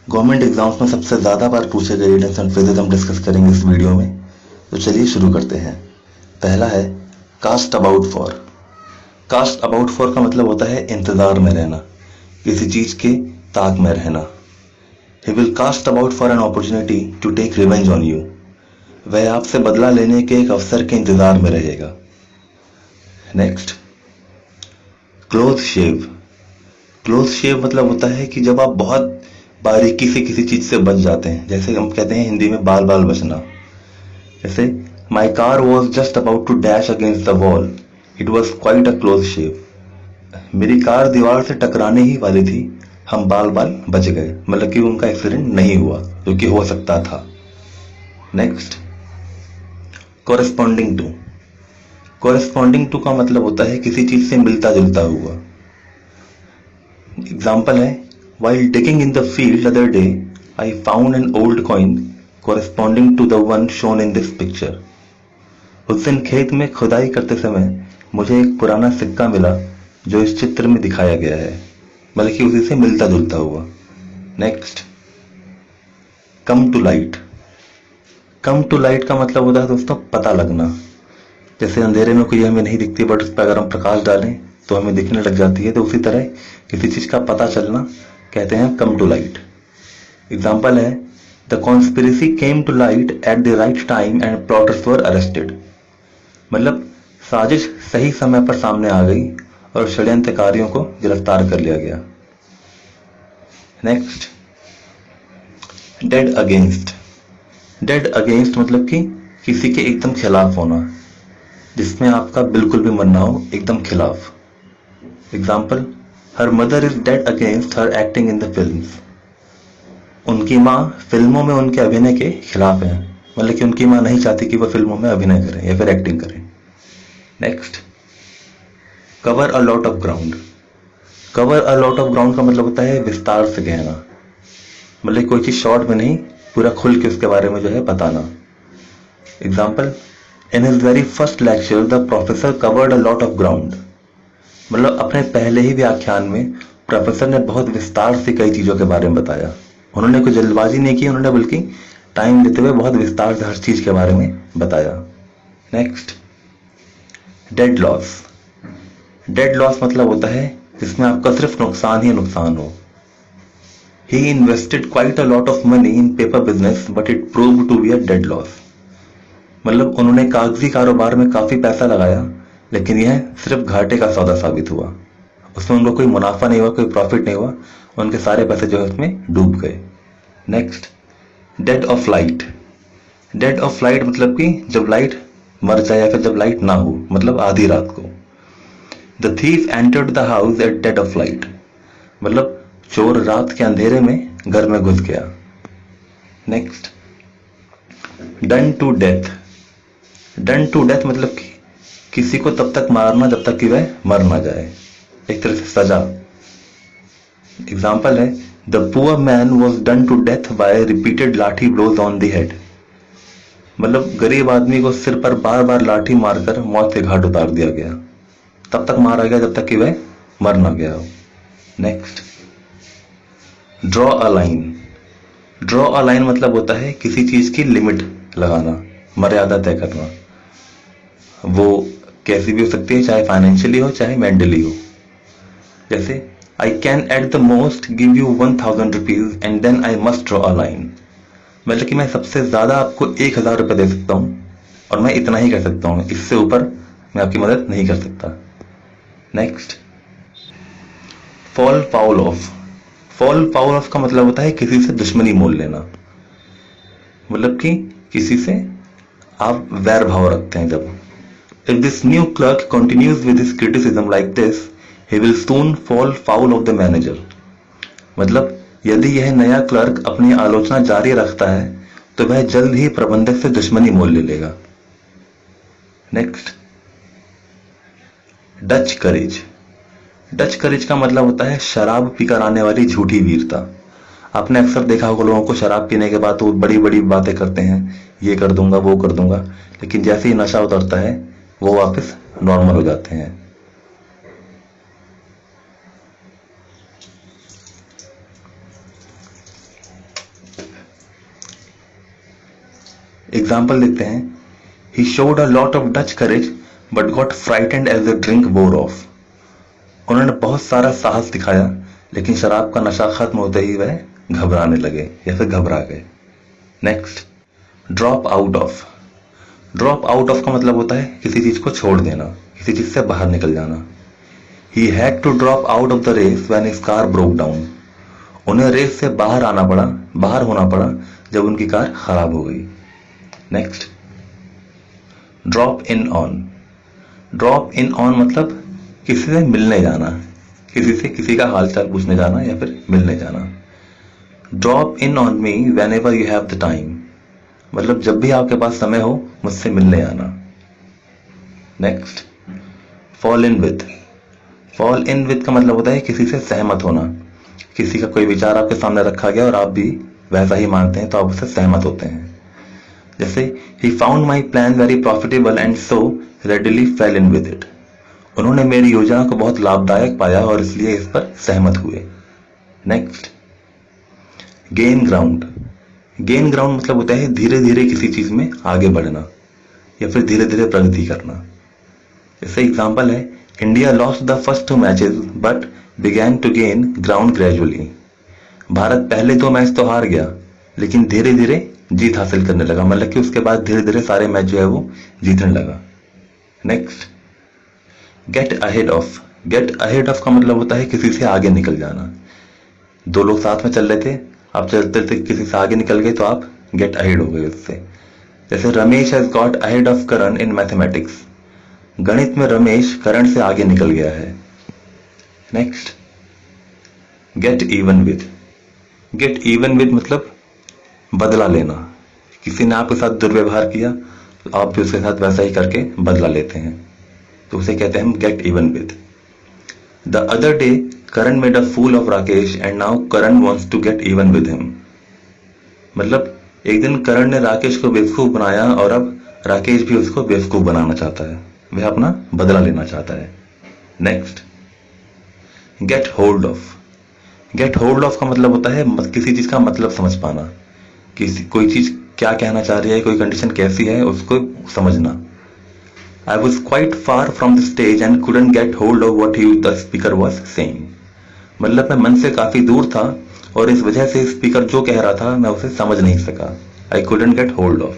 Government exams में सबसे ज़्यादा बार पूछे गए रीडन्स एंड फ्रेजेज हम डिस्कस करेंगे इस वीडियो में। तो चलिए शुरू करते हैं। पहला है cast about for. Cast about for का मतलब होता है इंतजार में रहना, किसी चीज के ताक में रहना। He will cast about for an opportunity to take revenge on you. वह आपसे बदला लेने के एक अवसर के इंतजार में रहेगा। नेक्स्ट, क्लोज शेव। क्लोज शेव मतलब होता है कि जब आप बहुत बारीकी से किसी चीज से बच जाते हैं, जैसे हम कहते हैं हिंदी में बाल बाल बचना। जैसे my car was just about to dash against the wall, it was quite a close shave. मेरी कार दीवार से टकराने ही वाली थी, हम बाल बाल बच गए। मतलब कि उनका एक्सीडेंट नहीं हुआ, जो कि हो सकता था। Next, corresponding to. Corresponding to का मतलब होता है किसी चीज से मिलता जुलता हुआ। एग्जाम्पल है, while digging in the field the other day, I found an old coin corresponding to the one shown in this picture. उस दिन खेत में खुदाई करते समय मुझे एक पुराना सिक्का मिला जो इस चित्र में दिखाया गया है, बल्कि उसी से मिलता जुलता हुआ। Next, come to light. Come to light का मतलब होता है दोस्तों पता लगना। जैसे अंधेरे में कोई हमें नहीं दिखती, बट उस पर अगर हम प्रकाश डालें तो हमें दिखने लग जाती है, तो उसी तरह किसी चीज का पता चलना कहते हैं कम टू लाइट। एग्जाम्पल है, the conspiracy came to light at the right time and plotters were arrested. मतलब साजिश सही समय पर सामने आ गई और षड्यंत्रकारियों को गिरफ्तार कर लिया गया। Next, dead against. Dead against मतलब कि किसी के एकदम खिलाफ होना, जिसमें आपका बिल्कुल भी मन ना हो, एकदम खिलाफ। Example, her mother is dead against her acting in the films. उनकी माँ फिल्मों में उनके अभिनय के खिलाफ है। मतलब कि उनकी माँ नहीं चाहती कि वह फिल्मों में अभिनय करें या फिर एक्टिंग करें। Next, cover a lot of ground. Cover a lot of ground का मतलब होता है विस्तार से कहना। मतलब कोई चीज शॉर्ट में नहीं, पूरा खुल के उसके बारे में जो है बताना। Example, in his very first lecture the professor covered a lot of ground. मतलब अपने पहले ही व्याख्यान में प्रोफेसर ने बहुत विस्तार से कई चीजों के बारे में बताया। उन्होंने कोई जल्दबाजी नहीं की, उन्होंने बल्कि टाइम देते हुए बहुत विस्तार से हर चीज के बारे में बताया। Next, dead loss. Dead loss मतलब होता है जिसमें आपका सिर्फ नुकसान ही नुकसान हो। He invested quite a lot of money in paper business but it proved to be a dead loss. मतलब उन्होंने कागजी कारोबार में काफी पैसा लगाया, लेकिन यह सिर्फ घाटे का सौदा साबित हुआ। उसमें उनको कोई मुनाफा नहीं हुआ, कोई प्रॉफिट नहीं हुआ, उनके सारे पैसे जो है उसमें डूब गए। Next, dead of light. Dead of light मतलब कि जब लाइट मर जाए या फिर जब लाइट ना हो, मतलब आधी रात को। The thief entered the house at dead of light. मतलब चोर रात के अंधेरे में घर में घुस गया। Next, done to death. Done to death मतलब कि किसी को तब तक मारना जब तक कि वह मर ना जाए, एक तरह से सजा। एग्जाम्पल है, the poor man was done to death by repeated lathi blows on the head. मतलब गरीब आदमी को सिर पर बार बार लाठी मारकर मौत के घाट उतार दिया गया। तब तक मारा गया जब तक कि वह मर ना गया हो। Next, draw a line. Draw a line मतलब होता है किसी चीज की लिमिट लगाना, मर्यादा तय करना। वो कैसी भी हो सकती है, चाहे फाइनेंशियली हो चाहे मेंटली हो। जैसे, I can at the most give you 1000 rupees and then I must draw a line. मतलब कि मैं सबसे ज्यादा आपको 1000 रुपये दे सकता हूं और मैं इतना ही कर सकता हूं, इससे ऊपर मैं आपकी मदद नहीं कर सकता। Next, fall foul of. Fall foul of का मतलब होता है किसी से दुश्मनी मोल लेना। मतलब कि किसी से आप वैर भाव रखते हैं। जब if this new clerk continues with his criticism like this, he will soon fall foul of the manager. मतलब यदि यह नया क्लर्क अपनी आलोचना जारी रखता है तो वह जल्द ही प्रबंधक से दुश्मनी मोल ले लेगा। नेक्स्ट, डच करेज। डच करेज का मतलब होता है शराब पीकर आने वाली झूठी वीरता। आपने अक्सर देखा होगा लोगों को शराब पीने के बाद तो बड़ी बड़ी बातें करते हैं, ये कर दूंगा वो कर दूंगा, लेकिन जैसे ही नशा उतरता है वो वापस नॉर्मल हो जाते हैं। एग्जाम्पल देखते हैं। He showed a lot of Dutch courage but got frightened as the drink wore off. उन्होंने बहुत सारा साहस दिखाया लेकिन शराब का नशा खत्म होते ही वह घबराने लगे या फिर घबरा गए। Next, drop out of. Drop out of का मतलब होता है किसी चीज को छोड़ देना, किसी चीज से बाहर निकल जाना। He had to drop out of the race when his car broke down. उन्हें रेस से बाहर होना पड़ा जब उनकी कार खराब हो गई। Next, drop in on. Drop in on मतलब किसी से मिलने जाना, किसी से किसी का हालचाल पूछने जाना या फिर मिलने जाना। Drop in on me when ever you have the time, मतलब जब भी आपके पास समय हो मुझसे मिलने आना। Next, fall in with. Fall in with का मतलब होता है किसी से सहमत होना, किसी का कोई विचार आपके सामने रखा गया और आप भी वैसा ही मानते हैं तो आप उससे सहमत होते हैं। जैसे he found my plan very profitable and so readily fail in with it. उन्होंने मेरी योजना को बहुत लाभदायक पाया और इसलिए इस पर सहमत हुए। Next, gain ground. Gain ground मतलब होता है धीरे धीरे किसी चीज में आगे बढ़ना या फिर धीरे धीरे प्रगति करना। जैसे एग्जांपल है, India lost the first 2 matches but began to gain ground gradually. Bharat पहले 2 मैच तो हार गया लेकिन धीरे धीरे जीत हासिल करने लगा, मतलब कि उसके बाद धीरे धीरे सारे मैच जो है वो जीतने लगा। Next, get ahead of. Get ahead of का मतलब होता है किसी से आगे निकल जाना। 2 लोग साथ में चल रहे थे, आप चलते चलते किसी से आगे निकल गए तो आप गेट अहेड हो गए उससे। जैसे Ramesh has got ahead of Karan in mathematics. गणित में रमेश करण से आगे निकल गया है। Next, gate even with. Gate even with मतलब बदला लेना, किसी ने आपके साथ दुर्व्यवहार किया तो आप भी उसके साथ वैसा ही करके बदला लेते हैं, तो उसे कहते हैं हम get even with. The other day Karan made a fool of Rakesh and now Karan wants to get even with him. मतलब एक दिन करण ने राकेश को बेवकूफ बनाया और अब राकेश भी उसको बेवकूफ बनाना चाहता है, वह अपना बदला लेना चाहता है। Next, get hold of. Get hold of का मतलब होता है किसी चीज का मतलब समझ पाना, किसी कोई चीज क्या कहना चाह रही है, कोई कंडीशन कैसी है उसको समझना। I was quite far from the stage and couldn't get hold of what the speaker was saying. मतलब मैं मंच से काफी दूर था और इस वजह से स्पीकर जो कह रहा था मैं उसे समझ नहीं सका। I couldn't get hold of.